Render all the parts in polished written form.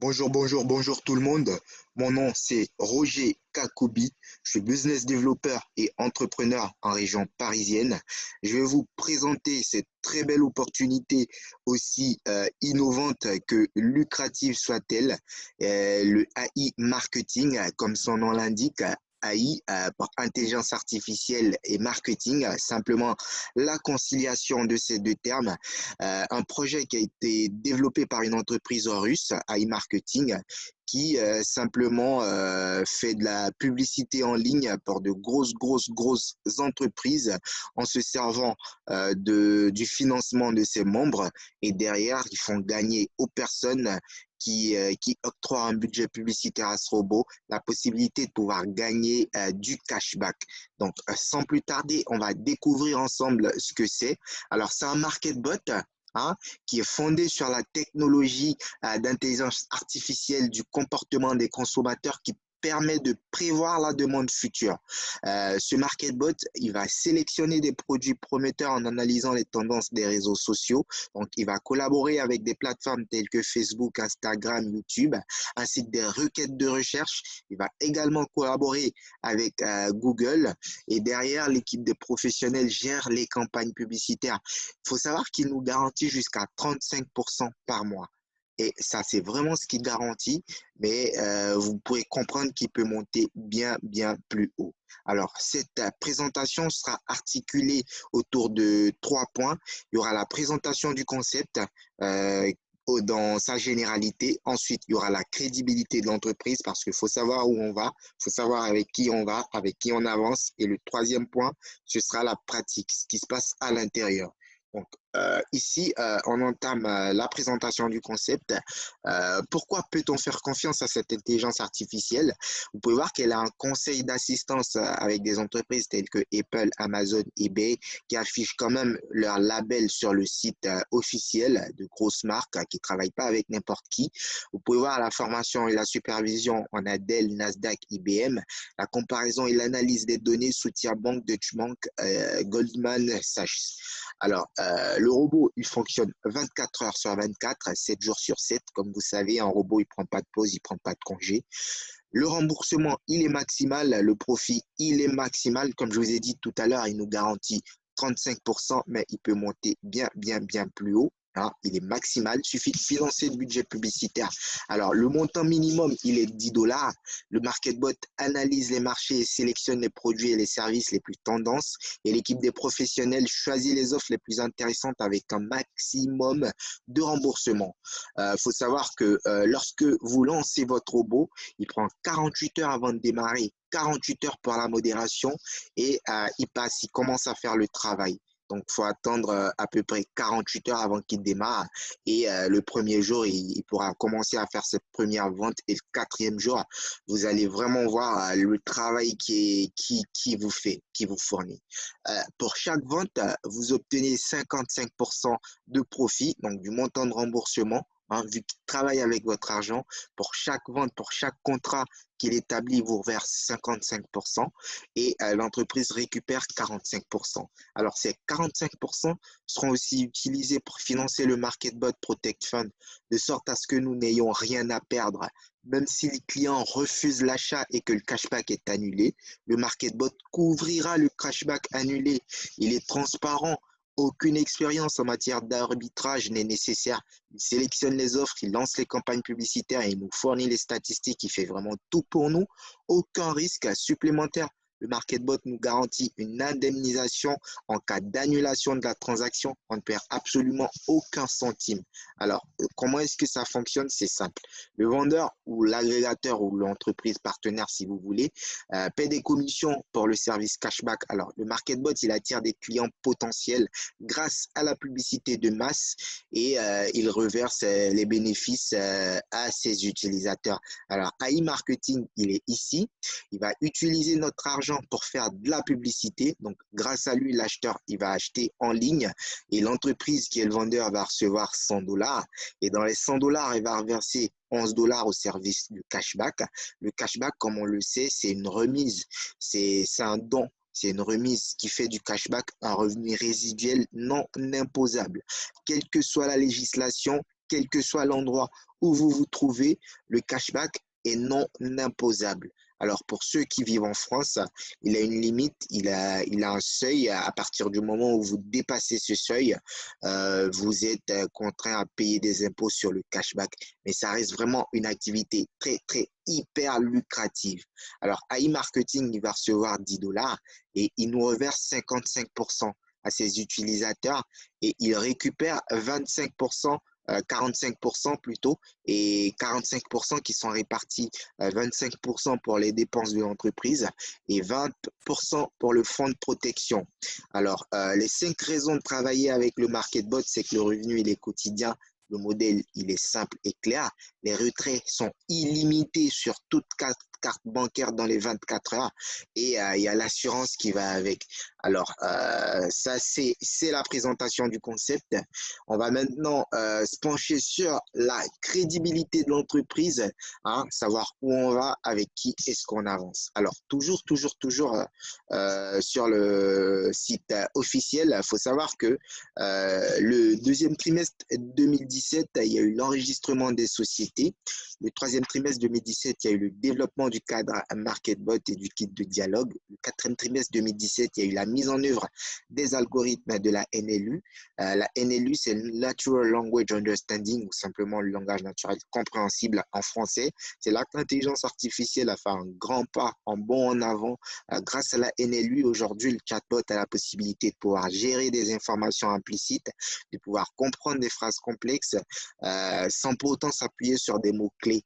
Bonjour tout le monde. Mon nom c'est Roger Kakobi. Je suis business developer et entrepreneur en région parisienne. Je vais vous présenter cette très belle opportunité aussi innovante que lucrative soit-elle. Le AI marketing, comme son nom l'indique. AI, pour intelligence artificielle et marketing, simplement la conciliation de ces deux termes. Un projet qui a été développé par une entreprise russe, AI Marketing, qui simplement fait de la publicité en ligne pour de grosses entreprises en se servant du financement de ses membres. Et derrière, ils font gagner aux personnes qui octroient un budget publicitaire à ce robot la possibilité de pouvoir gagner du cashback. Donc, sans plus tarder, on va découvrir ensemble ce que c'est. Alors, c'est un market bot, hein, qui est fondé sur la technologie d'intelligence artificielle du comportement des consommateurs qui permet de prévoir la demande future. Ce market bot, il va sélectionner des produits prometteurs en analysant les tendances des réseaux sociaux. Donc, il va collaborer avec des plateformes telles que Facebook, Instagram, YouTube, ainsi que des requêtes de recherche. Il va également collaborer avec Google. Et derrière, l'équipe de professionnels gère les campagnes publicitaires. Il faut savoir qu'il nous garantit jusqu'à 35% par mois. Et ça, c'est vraiment ce qu'il garantit, mais vous pourrez comprendre qu'il peut monter bien plus haut. Alors, cette présentation sera articulée autour de 3 points. Il y aura la présentation du concept euh, dans sa généralité. Ensuite, il y aura la crédibilité de l'entreprise parce qu'il faut savoir où on va, il faut savoir avec qui on va, avec qui on avance. Et le troisième point, ce sera la pratique, ce qui se passe à l'intérieur. Donc, ici, on entame la présentation du concept. Pourquoi peut-on faire confiance à cette intelligence artificielle? Vous pouvez voir qu'elle a un conseil d'assistance avec des entreprises telles que Apple, Amazon, eBay, qui affichent quand même leur label sur le site officiel de grosses marques qui ne travaillent pas avec n'importe qui. Vous pouvez voir la formation et la supervision en Dell, Nasdaq, IBM, la comparaison et l'analyse des données soutient Bank, Deutsche Bank, Goldman Sachs. Alors, le robot, il fonctionne 24 heures sur 24, 7 jours sur 7. Comme vous savez, un robot, il prend pas de pause, il prend pas de congé. Le remboursement, il est maximal. Le profit, il est maximal. Comme je vous ai dit tout à l'heure, il nous garantit 35%, mais il peut monter bien plus haut. Hein, il est maximal, il suffit de financer le budget publicitaire. Alors, le montant minimum, il est 10 dollars. Le MarketBot analyse les marchés et sélectionne les produits et les services les plus tendances. Et l'équipe des professionnels choisit les offres les plus intéressantes avec un maximum de remboursement. Faut savoir que lorsque vous lancez votre robot, il prend 48 heures avant de démarrer, 48 heures pour la modération et il commence à faire le travail. Donc, il faut attendre à peu près 48 heures avant qu'il démarre. Et le premier jour, il pourra commencer à faire cette première vente. Et le quatrième jour, vous allez vraiment voir le travail qui vous fait, qui vous fournit. Pour chaque vente, vous obtenez 55% de profit, donc du montant de remboursement. Hein, vu qu'il travaille avec votre argent, pour chaque vente, pour chaque contrat qu'il établit, il vous reverse 55% et l'entreprise récupère 45%. Alors, ces 45% seront aussi utilisés pour financer le MarketBot Protect Fund, de sorte à ce que nous n'ayons rien à perdre. Même si le client refuse l'achat et que le cashback est annulé, le MarketBot couvrira le cashback annulé. Il est transparent. Aucune expérience en matière d'arbitrage n'est nécessaire. Il sélectionne les offres, il lance les campagnes publicitaires et il nous fournit les statistiques. Il fait vraiment tout pour nous. Aucun risque supplémentaire. Le MarketBot nous garantit une indemnisation en cas d'annulation de la transaction. On ne perd absolument aucun centime. Alors, comment est-ce que ça fonctionne? C'est simple. Le vendeur ou l'agrégateur ou l'entreprise partenaire, si vous voulez, paie des commissions pour le service cashback. Alors, le MarketBot, il attire des clients potentiels grâce à la publicité de masse et il reverse les bénéfices à ses utilisateurs. Alors, AI Marketing, il est ici. Il va utiliser notre argent pour faire de la publicité. Donc, grâce à lui, l'acheteur, il va acheter en ligne et l'entreprise qui est le vendeur va recevoir 100 dollars. Et dans les 100 dollars, il va reverser 11 dollars au service du cashback. Le cashback, comme on le sait, c'est une remise. C'est un don. C'est une remise qui fait du cashback un revenu résiduel non imposable. Quelle que soit la législation, quel que soit l'endroit où vous vous trouvez, le cashback est non imposable. Alors, pour ceux qui vivent en France, il a une limite, il a un seuil. À partir du moment où vous dépassez ce seuil, vous êtes contraint à payer des impôts sur le cashback. Mais ça reste vraiment une activité très, très hyper lucrative. Alors, AI Marketing, il va recevoir 10 dollars et il nous reverse 55% à ses utilisateurs et il récupère 25%, 45% plutôt, et 45% qui sont répartis, 25% pour les dépenses de l'entreprise et 20% pour le fonds de protection. Alors, les 5 raisons de travailler avec le MarketBot, c'est que le revenu, il est quotidien. Le modèle, il est simple et clair. Les retraits sont illimités sur toute carte bancaire dans les 24 heures et il y a l'assurance qui va avec. Alors, ça, c'est la présentation du concept. On va maintenant se pencher sur la crédibilité de l'entreprise, hein, savoir où on va, avec qui est-ce qu'on avance. Alors, toujours sur le site officiel, il faut savoir que le deuxième trimestre 2017, il y a eu l'enregistrement des sociétés. Le troisième trimestre 2017, il y a eu le développement du cadre MarketBot et du kit de dialogue. Le quatrième trimestre 2017, il y a eu la mise en œuvre des algorithmes de la NLU. La NLU, c'est le Natural Language Understanding, ou simplement le langage naturel compréhensible en français. C'est là que l'intelligence artificielle a fait un grand pas, en bond en avant. Grâce à la NLU, aujourd'hui, le chatbot a la possibilité de pouvoir gérer des informations implicites, de pouvoir comprendre des phrases complexes sans pour autant s'appuyer sur des mots-clés.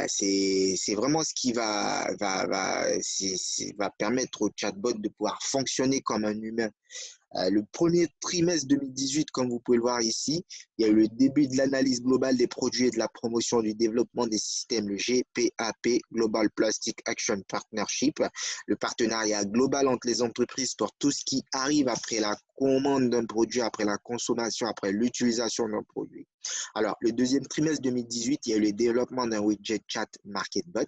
C'est vraiment ce qui va permettre au chatbot de pouvoir fonctionner comme un humain. Le premier trimestre 2018, comme vous pouvez le voir ici, il y a eu le début de l'analyse globale des produits et de la promotion du développement des systèmes, le GPAP, Global Plastic Action Partnership, le partenariat global entre les entreprises pour tout ce qui arrive après la commande d'un produit, après la consommation, après l'utilisation d'un produit. Alors, le deuxième trimestre 2018, il y a eu le développement d'un widget chat MarketBot.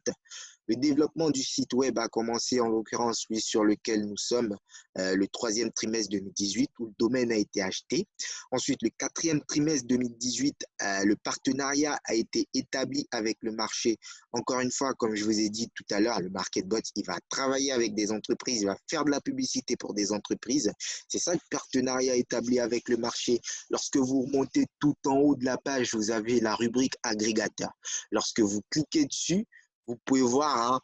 Le développement du site web a commencé, en l'occurrence, celui sur lequel nous sommes, le troisième trimestre 2018, où le domaine a été acheté. Ensuite, le quatrième trimestre 2018, le partenariat a été établi avec le marché. Encore une fois, comme je vous ai dit tout à l'heure, le MarketBot, il va travailler avec des entreprises, il va faire de la publicité pour des entreprises. C'est ça le partenariat établi avec le marché. Lorsque vous remontez tout en haut de la page, vous avez la rubrique agrégateur. Lorsque vous cliquez dessus, vous pouvez voir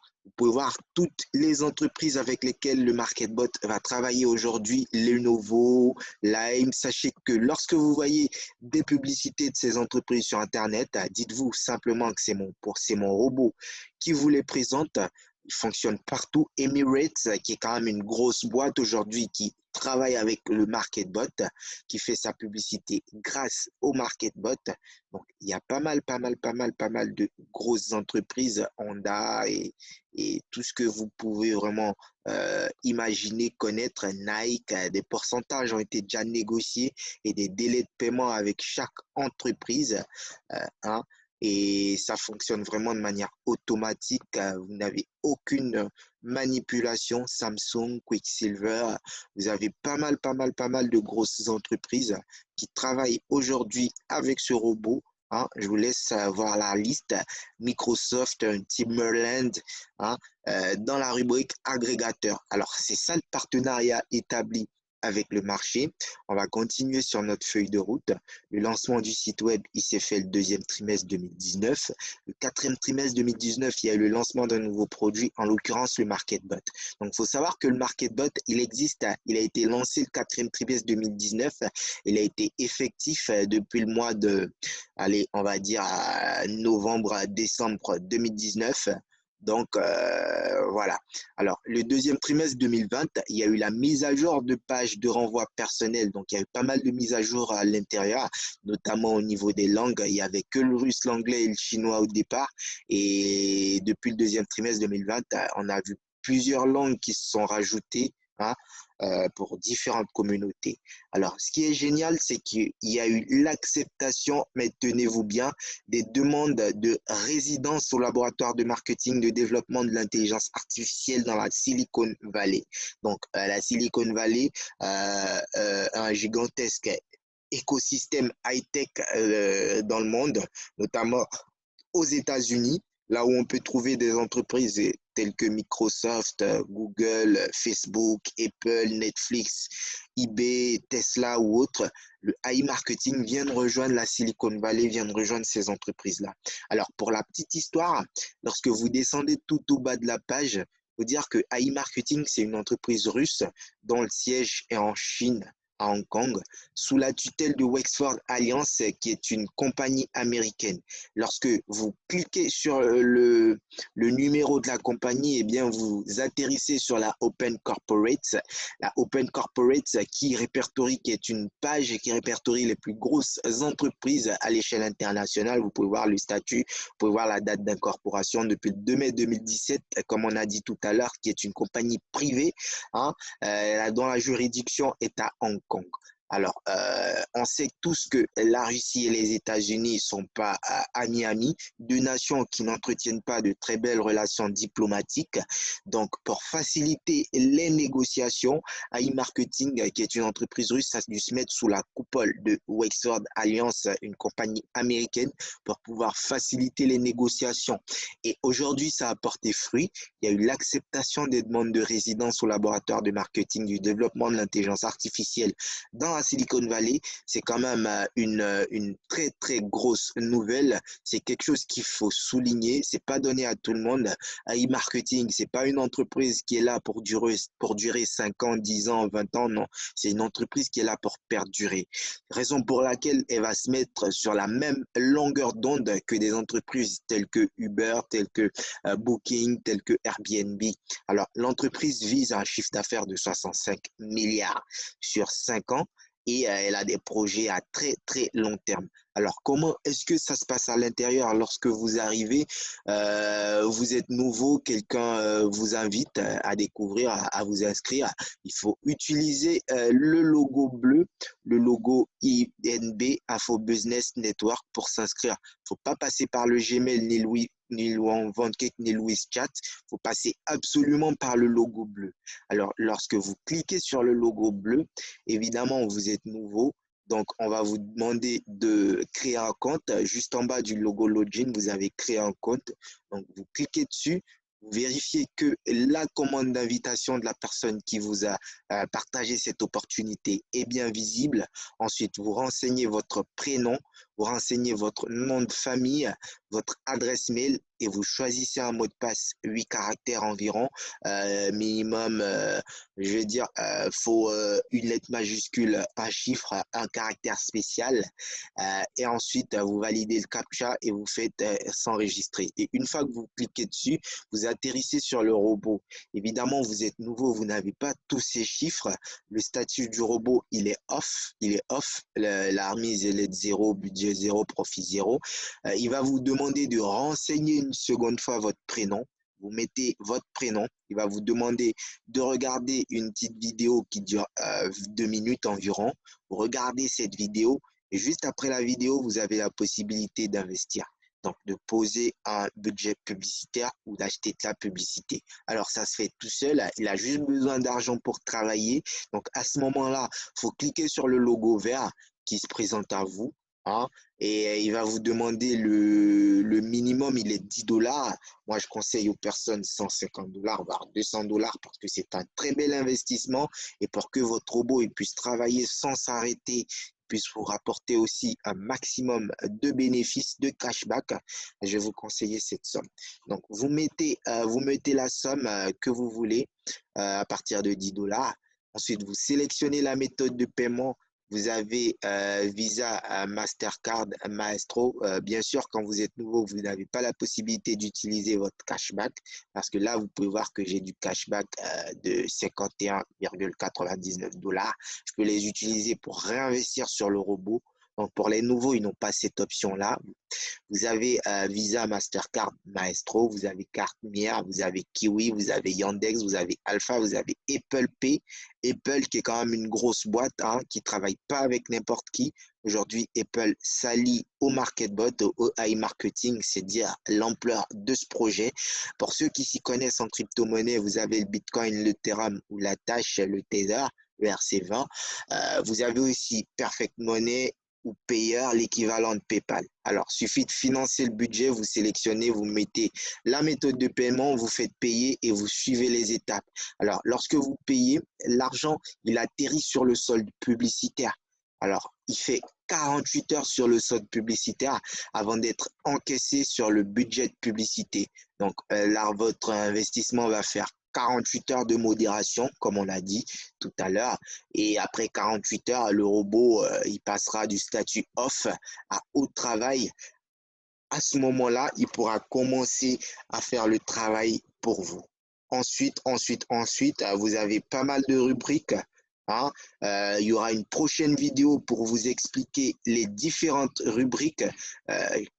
toutes les entreprises avec lesquelles le MarketBot va travailler aujourd'hui, Lenovo, Lime. Sachez que lorsque vous voyez des publicités de ces entreprises sur Internet, dites-vous simplement que c'est mon robot qui vous les présente. Il fonctionne partout. Emirates, qui est quand même une grosse boîte aujourd'hui, qui travaille avec le MarketBot, qui fait sa publicité grâce au MarketBot. Donc, il y a pas mal de grosses entreprises, Honda et tout ce que vous pouvez vraiment imaginer, connaître. Nike, des pourcentages ont été déjà négociés et des délais de paiement avec chaque entreprise. Hein, et ça fonctionne vraiment de manière automatique. Vous n'avez aucune manipulation. Samsung, Quicksilver, vous avez pas mal de grosses entreprises qui travaillent aujourd'hui avec ce robot. Hein. Je vous laisse voir la liste. Microsoft, Timberland, hein, dans la rubrique agrégateur. Alors, c'est ça le partenariat établi avec le marché. On va continuer sur notre feuille de route. Le lancement du site web, il s'est fait le deuxième trimestre 2019. Le quatrième trimestre 2019, il y a eu le lancement d'un nouveau produit, en l'occurrence le MarketBot. Donc, il faut savoir que le MarketBot, il existe, il a été lancé le quatrième trimestre 2019. Il a été effectif depuis le mois de, allez, on va dire novembre, décembre 2019. Donc, voilà. Alors, le deuxième trimestre 2020, il y a eu la mise à jour de pages de renvoi personnel. Donc, il y a eu pas mal de mises à jour à l'intérieur, notamment au niveau des langues. Il n'y avait que le russe, l'anglais et le chinois au départ. Et depuis le deuxième trimestre 2020, on a vu plusieurs langues qui se sont rajoutées, hein, pour différentes communautés. Alors, ce qui est génial, c'est qu'il y a eu l'acceptation, mais tenez-vous bien, des demandes de résidence au laboratoire de marketing de développement de l'intelligence artificielle dans la Silicon Valley. Donc, la Silicon Valley, un gigantesque écosystème high-tech dans le monde, notamment aux États-Unis, là où on peut trouver des entreprises telles que Microsoft, Google, Facebook, Apple, Netflix, eBay, Tesla ou autres. Le AI marketing vient de rejoindre la Silicon Valley, vient de rejoindre ces entreprises-là. Alors, pour la petite histoire, lorsque vous descendez tout au bas de la page, il faut dire que AI Marketing, c'est une entreprise russe dont le siège est en Chine, à Hong Kong, sous la tutelle de Wexford Alliance, qui est une compagnie américaine. Lorsque vous cliquez sur le numéro de la compagnie, eh bien, vous atterrissez sur la Open Corporate. La Open Corporate qui répertorie, qui est une page qui répertorie les plus grosses entreprises à l'échelle internationale. Vous pouvez voir le statut, vous pouvez voir la date d'incorporation depuis le 2 mai 2017, comme on a dit tout à l'heure, qui est une compagnie privée, hein, dont la juridiction est à Hong Kong. Alors, on sait tous que la Russie et les États-Unis ne sont pas amis, deux nations qui n'entretiennent pas de très belles relations diplomatiques. Donc, pour faciliter les négociations, AI Marketing, qui est une entreprise russe, a dû se mettre sous la coupole de Wexford Alliance, une compagnie américaine, pour pouvoir faciliter les négociations. Et aujourd'hui, ça a porté fruit. Il y a eu l'acceptation des demandes de résidence au laboratoire de marketing du développement de l'intelligence artificielle dans la Silicon Valley. C'est quand même une très très grosse nouvelle. C'est quelque chose qu'il faut souligner. C'est pas donné à tout le monde. AI Marketing, c'est pas une entreprise qui est là pour durer 5 ans, 10 ans, 20 ans. Non, c'est une entreprise qui est là pour perdurer. Raison pour laquelle elle va se mettre sur la même longueur d'onde que des entreprises telles que Uber, telles que Booking, telles que Airbnb. Alors, l'entreprise vise un chiffre d'affaires de 65 milliards sur 5 ans et elle a des projets à très très long terme. Alors, comment est-ce que ça se passe à l'intérieur lorsque vous arrivez, vous êtes nouveau, quelqu'un vous invite à découvrir, à vous inscrire. Il faut utiliser le logo bleu, le logo INB, Info Business Network, pour s'inscrire. Il ne faut pas passer par le Gmail ni le OneCake, ni le WeChat. Il faut passer absolument par le logo bleu. Alors, lorsque vous cliquez sur le logo bleu, évidemment, vous êtes nouveau. Donc, on va vous demander de créer un compte. Juste en bas du logo Login, vous avez créé un compte. Donc, vous cliquez dessus. Vous vérifiez que la commande d'invitation de la personne qui vous a partagé cette opportunité est bien visible. Ensuite, vous renseignez votre prénom, vous renseignez votre nom de famille, votre adresse mail et vous choisissez un mot de passe 8 caractères environ, minimum, je vais dire, faut une lettre majuscule, un chiffre, un caractère spécial et ensuite vous validez le CAPTCHA et vous faites s'enregistrer. Et une fois que vous cliquez dessus, vous atterrissez sur le robot. Évidemment, vous êtes nouveau, vous n'avez pas tous ces chiffres. Le statut du robot, il est off. La remise, elle est de 0, budget 0, profit 0. Il va vous demander de renseigner une seconde fois votre prénom. Vous mettez votre prénom. Il va vous demander de regarder une petite vidéo qui dure 2 minutes environ. Vous regardez cette vidéo et juste après la vidéo, vous avez la possibilité d'investir. Donc, de poser un budget publicitaire ou d'acheter de la publicité. Alors, ça se fait tout seul. Il a juste besoin d'argent pour travailler. Donc, à ce moment-là, il faut cliquer sur le logo vert qui se présente à vous. Hein, et il va vous demander le minimum, il est 10 dollars. Moi, je conseille aux personnes 150 dollars, voire 200 dollars parce que c'est un très bel investissement et pour que votre robot il puisse travailler sans s'arrêter, puisse vous rapporter aussi un maximum de bénéfices, de cashback, je vais vous conseiller cette somme. Donc, vous mettez la somme que vous voulez à partir de 10 dollars. Ensuite, vous sélectionnez la méthode de paiement. Vous avez Visa, Mastercard, Maestro. Bien sûr, quand vous êtes nouveau, vous n'avez pas la possibilité d'utiliser votre cashback parce que là, vous pouvez voir que j'ai du cashback de 51,99 dollars. Je peux les utiliser pour réinvestir sur le robot. Donc, pour les nouveaux, ils n'ont pas cette option-là. Vous avez Visa, Mastercard, Maestro, vous avez Cartmire, vous avez Kiwi, vous avez Yandex, vous avez Alpha, vous avez Apple Pay. Apple qui est quand même une grosse boîte qui ne travaille pas avec n'importe qui. Aujourd'hui, Apple s'allie au MarketBot, au AI Marketing, c'est dire l'ampleur de ce projet. Pour ceux qui s'y connaissent en crypto-monnaie, vous avez le Bitcoin, le Ethereum ou la Dash, le Tether. ERC20. Vous avez aussi Perfect Money ou Payer, l'équivalent de PayPal. Alors, suffit de financer le budget, vous sélectionnez, vous mettez la méthode de paiement, vous faites payer et vous suivez les étapes. Alors, lorsque vous payez, l'argent, il atterrit sur le solde publicitaire. Alors, il fait 48 heures sur le solde publicitaire avant d'être encaissé sur le budget de publicité. Donc, là, votre investissement va faire 48 heures de modération, comme on l'a dit tout à l'heure. Et après 48 heures, le robot, il passera du statut off à haut travail. À ce moment-là, il pourra commencer à faire le travail pour vous. Ensuite, vous avez pas mal de rubriques. Hein. Il y aura une prochaine vidéo pour vous expliquer les différentes rubriques.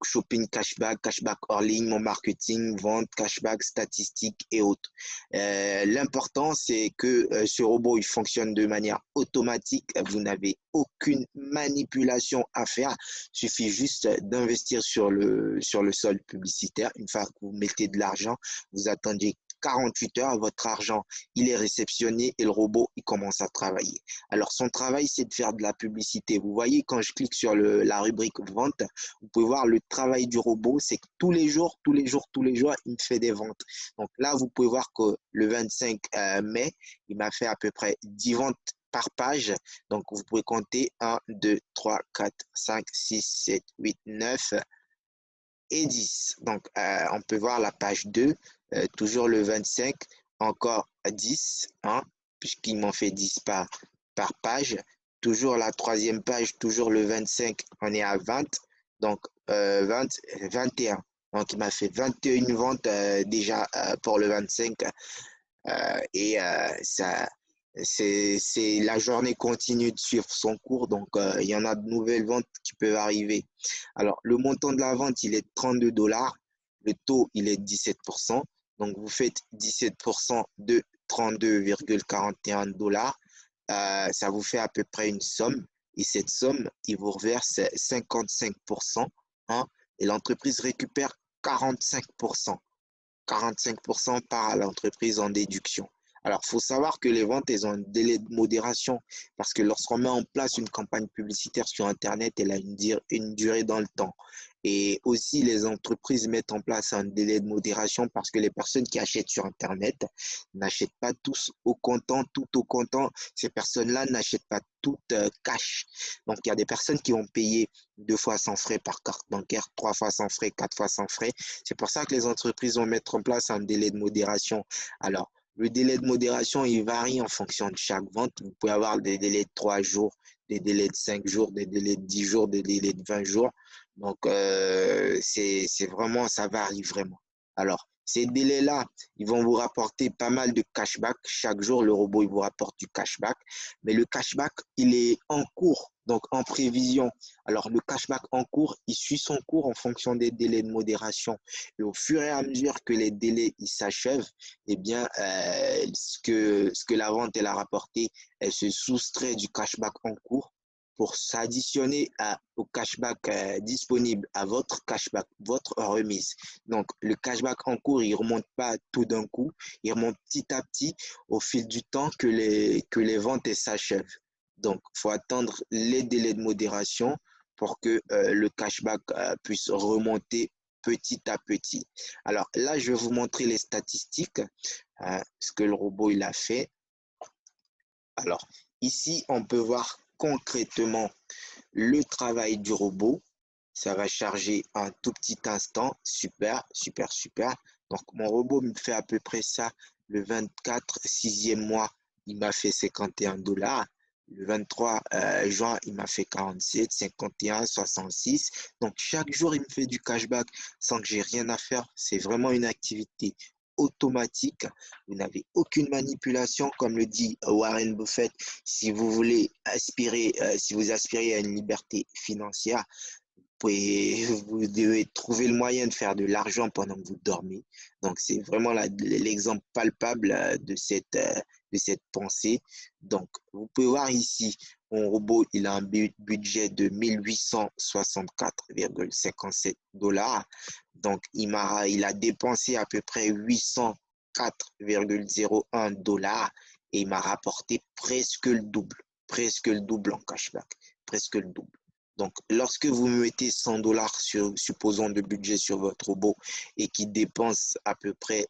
Shopping, cashback, cashback hors ligne, mon marketing, vente, cashback, statistiques et autres. L'important, c'est que ce robot, il fonctionne de manière automatique. Vous n'avez aucune manipulation à faire. Il suffit juste d'investir sur le solde publicitaire. Une fois que vous mettez de l'argent, vous attendez 48 heures, votre argent, il est réceptionné et le robot, il commence à travailler. Alors, son travail, c'est de faire de la publicité. Vous voyez, quand je clique sur la rubrique vente, vous pouvez voir le travail du robot, c'est que tous les jours, il me fait des ventes. Donc là, vous pouvez voir que le 25 mai, il m'a fait à peu près 10 ventes par page. Donc, vous pouvez compter 1, 2, 3, 4, 5, 6, 7, 8, 9 et 10. Donc, on peut voir la page 2, toujours le 25, encore 10, hein, puisqu'il m'en fait 10 par page. Toujours la troisième page, toujours le 25, on est à 20, donc 20, 21. Donc, il m'a fait 21 ventes déjà pour le 25 et la journée continue de suivre son cours, donc il y en a de nouvelles ventes qui peuvent arriver. Alors, le montant de la vente, il est de 32 $. Le taux, il est de 17%. Donc, vous faites 17% de 32,41 $. Ça vous fait à peu près une somme. Et cette somme, il vous reverse 55%. Hein, et l'entreprise récupère 45%. 45% part à l'entreprise en déduction. Alors, il faut savoir que les ventes, elles ont un délai de modération parce que lorsqu'on met en place une campagne publicitaire sur Internet, elle a une durée dans le temps. Et aussi, les entreprises mettent en place un délai de modération parce que les personnes qui achètent sur Internet n'achètent pas tous au comptant, tout au comptant. Ces personnes-là n'achètent pas tout cash. Donc, il y a des personnes qui vont payer 2 fois sans frais par carte bancaire, 3 fois sans frais, 4 fois sans frais. C'est pour ça que les entreprises vont mettre en place un délai de modération. Alors, le délai de modération, il varie en fonction de chaque vente. Vous pouvez avoir des délais de 3 jours, des délais de 5 jours, des délais de 10 jours, des délais de 20 jours. Donc, c'est vraiment, ça varie vraiment. Alors, ces délais-là, ils vont vous rapporter pas mal de cashback. Chaque jour, le robot, il vous rapporte du cashback. Mais le cashback, il est en cours, donc en prévision. Alors, le cashback en cours, il suit son cours en fonction des délais de modération. Et au fur et à mesure que les délais s'achèvent, eh bien, ce que la vente elle a rapporté, elle se soustrait du cashback en cours pour s'additionner au cashback disponible à votre cashback, votre remise. Donc, le cashback en cours, il ne remonte pas tout d'un coup, il remonte petit à petit au fil du temps que les ventes s'achèvent. Donc, il faut attendre les délais de modération pour que le cashback puisse remonter petit à petit. Alors là, je vais vous montrer les statistiques, ce que le robot il a fait. Alors, ici, on peut voir concrètement le travail du robot. Ça va charger un tout petit instant. Super, super, super. Donc, mon robot me fait à peu près ça le 24, 6e mois. Il m'a fait 51 $. Le 23 juin, il m'a fait 47, 51, 66. Donc, chaque jour, il me fait du cashback sans que j'ai rien à faire. C'est vraiment une activité automatique. Vous n'avez aucune manipulation, comme le dit Warren Buffett. Si vous voulez aspirer, si vous aspirez à une liberté financière, vous devez trouver le moyen de faire de l'argent pendant que vous dormez. Donc, c'est vraiment l'exemple palpable de cette pensée. Donc, vous pouvez voir ici, mon robot, il a un budget de 1864,57 $. Donc, il a dépensé à peu près 804,01 $. et il m'a rapporté presque le double en cashback, presque le double. Donc, lorsque vous mettez 100 dollars, supposons, de budget sur votre robot et qui dépense à peu près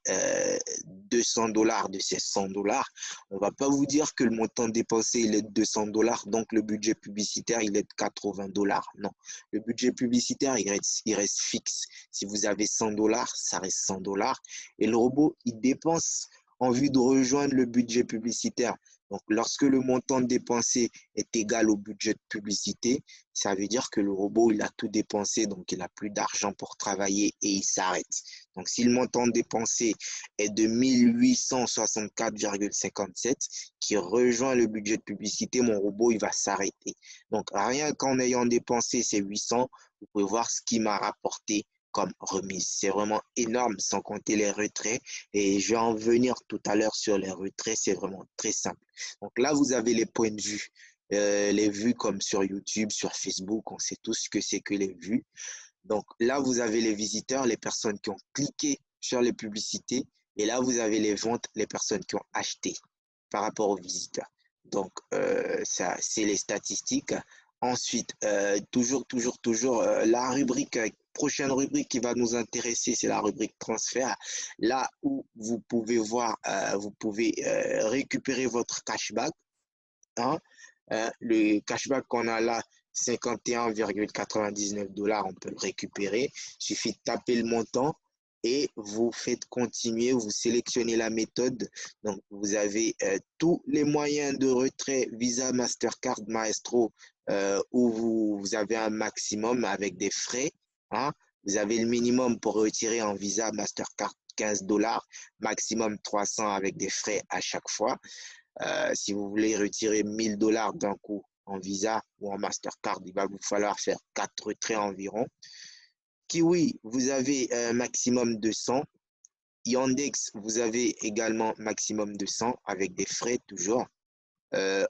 200 dollars de ces 100 dollars, on ne va pas vous dire que le montant dépensé il est de 200 dollars, donc le budget publicitaire il est de 80 dollars. Non, le budget publicitaire il reste fixe. Si vous avez 100 dollars, ça reste 100 dollars et le robot il dépense en vue de rejoindre le budget publicitaire. Donc, lorsque le montant dépensé est égal au budget de publicité, ça veut dire que le robot, il a tout dépensé, donc il n'a plus d'argent pour travailler et il s'arrête. Donc, si le montant dépensé est de 1864,57 qui rejoint le budget de publicité, mon robot, il va s'arrêter. Donc, rien qu'en ayant dépensé ces 800, vous pouvez voir ce qui m'a rapporté comme remise. C'est vraiment énorme, sans compter les retraits. Et je vais en venir tout à l'heure sur les retraits. C'est vraiment très simple. Donc là, vous avez les points de vue. Les vues comme sur YouTube, sur Facebook, on sait tous ce que c'est que les vues. Donc là, vous avez les visiteurs, les personnes qui ont cliqué sur les publicités. Et là, vous avez les ventes, les personnes qui ont acheté par rapport aux visiteurs. Donc, ça, c'est les statistiques. Ensuite, toujours, la rubrique, prochaine rubrique qui va nous intéresser, c'est la rubrique transfert. Là où vous pouvez voir, vous pouvez récupérer votre cashback. Hein. Le cashback qu'on a là, 51,99 dollars, on peut le récupérer. Il suffit de taper le montant et vous faites continuer, vous sélectionnez la méthode. Donc, vous avez tous les moyens de retrait Visa, Mastercard, Maestro, où vous avez un maximum avec des frais. Hein. Vous avez le minimum pour retirer en Visa, Mastercard, 15 dollars, maximum 300 avec des frais à chaque fois. Si vous voulez retirer 1000 dollars d'un coup en Visa ou en Mastercard, il va vous falloir faire 4 retraits environ. Kiwi, vous avez un maximum de 100. Yandex, vous avez également maximum de 100 avec des frais toujours.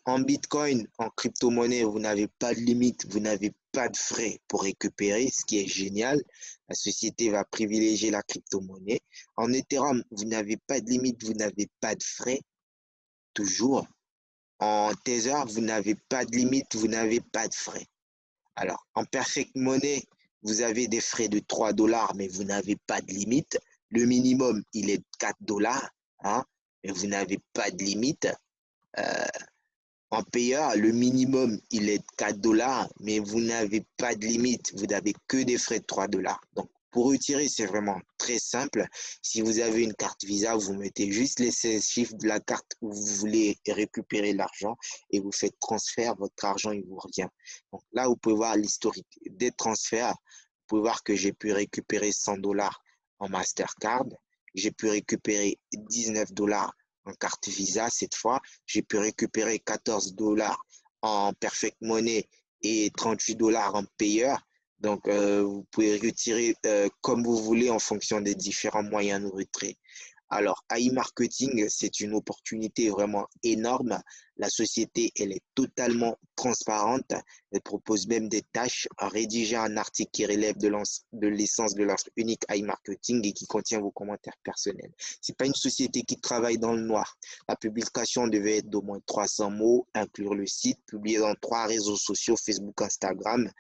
En Bitcoin, en crypto-monnaie, vous n'avez pas de limite, vous n'avez pas de frais pour récupérer, ce qui est génial. La société va privilégier la crypto-monnaie. En Ethereum, vous n'avez pas de limite, vous n'avez pas de frais, toujours. En Tether, vous n'avez pas de limite, vous n'avez pas de frais. Alors, en Perfect Money, vous avez des frais de 3 dollars, mais vous n'avez pas de limite. Le minimum, il est de 4 dollars, hein, mais vous n'avez pas de limite. En payeur, le minimum, il est de 4 dollars, mais vous n'avez pas de limite. Vous n'avez que des frais de 3 dollars. Donc, pour retirer, c'est vraiment très simple. Si vous avez une carte Visa, vous mettez juste les 16 chiffres de la carte où vous voulez récupérer l'argent et vous faites transfert, votre argent, il vous revient. Donc là, vous pouvez voir l'historique des transferts. Vous pouvez voir que j'ai pu récupérer 100 dollars en Mastercard. J'ai pu récupérer 19 dollars en carte Visa cette fois. J'ai pu récupérer 14 dollars en Perfect Money et 38 dollars en payeur. Donc, vous pouvez retirer comme vous voulez en fonction des différents moyens de retrait. Alors, AI Marketing, c'est une opportunité vraiment énorme. La société, elle est totalement transparente. Elle propose même des tâches à rédiger un article qui relève de l'essence de l'offre unique AI Marketing et qui contient vos commentaires personnels. Ce n'est pas une société qui travaille dans le noir. La publication devait être d'au moins 300 mots, inclure le site, publié dans 3 réseaux sociaux, Facebook, Instagram,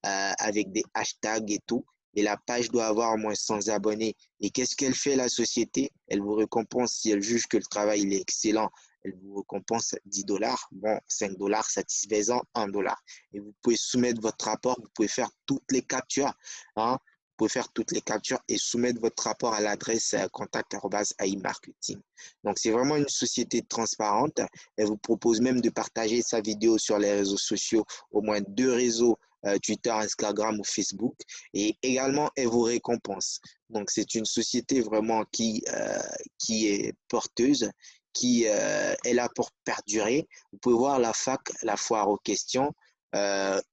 avec des hashtags et tout. Et la page doit avoir au moins 100 abonnés. Et qu'est-ce qu'elle fait, la société? Elle vous récompense si elle juge que le travail il est excellent. Elle vous récompense 10 dollars. Bon, 5 dollars satisfaisant, 1 dollar. Et vous pouvez soumettre votre rapport. Vous pouvez faire toutes les captures. Hein? Vous pouvez faire toutes les captures et soumettre votre rapport à l'adresse contact@AI-marketing. Donc, c'est vraiment une société transparente. Elle vous propose même de partager sa vidéo sur les réseaux sociaux, au moins 2 réseaux, Twitter, Instagram ou Facebook. Et également, elle vous récompense. Donc, c'est une société vraiment qui est porteuse, qui est là pour perdurer. Vous pouvez voir la FAQ, la foire aux questions,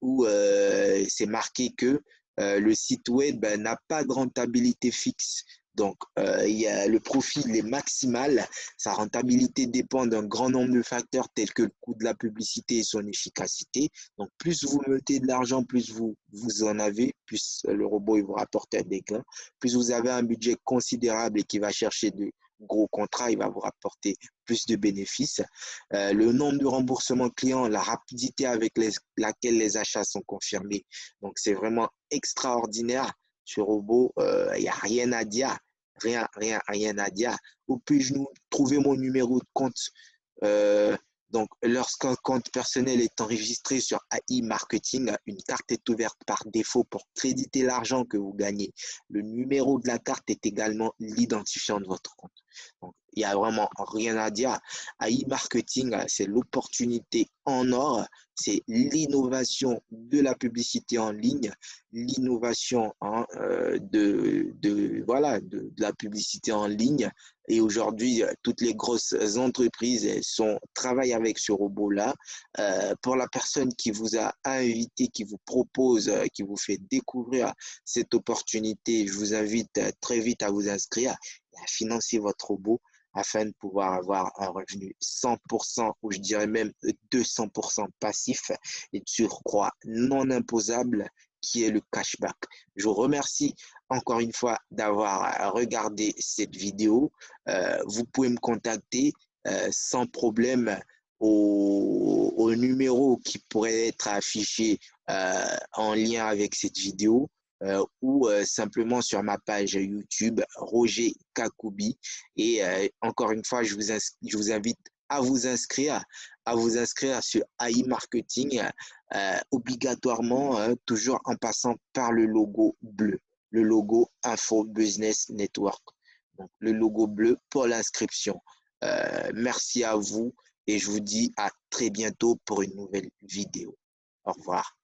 où c'est marqué que le site web n'a pas de rentabilité fixe. Donc, le profil est maximal. Sa rentabilité dépend d'un grand nombre de facteurs tels que le coût de la publicité et son efficacité. Donc, plus vous mettez de l'argent, plus vous en avez, plus le robot il vous rapporte des gains. Plus vous avez un budget considérable et qui va chercher gros contrat, il va vous rapporter plus de bénéfices. Le nombre de remboursements clients, la rapidité avec laquelle les achats sont confirmés. Donc, c'est vraiment extraordinaire. Ce robot, il n'y a rien à dire. Rien à dire. Où puis-je nous trouver mon numéro de compte? Euh, donc, lorsqu'un compte personnel est enregistré sur AI Marketing, une carte est ouverte par défaut pour créditer l'argent que vous gagnez. Le numéro de la carte est également l'identifiant de votre compte. Donc, il n'y a vraiment rien à dire. AI Marketing, c'est l'opportunité en or, c'est l'innovation de la publicité en ligne, l'innovation voilà, de la publicité en ligne. Et aujourd'hui, toutes les grosses entreprises travaillent avec ce robot-là. Pour la personne qui vous a invité, qui vous propose, qui vous fait découvrir cette opportunité, je vous invite très vite à vous inscrire et à financer votre robot afin de pouvoir avoir un revenu 100% ou je dirais même 200% passif et de surcroît non imposable qui est le cashback. Je vous remercie encore une fois d'avoir regardé cette vidéo. Vous pouvez me contacter sans problème au numéro qui pourrait être affiché en lien avec cette vidéo ou simplement sur ma page YouTube Roger Kakoubi. Et encore une fois, je vous invite à vous inscrire sur AI Marketing obligatoirement, toujours en passant par le logo bleu, le logo Info Business Network. Donc, le logo bleu pour l'inscription. Merci à vous et je vous dis à très bientôt pour une nouvelle vidéo. Au revoir.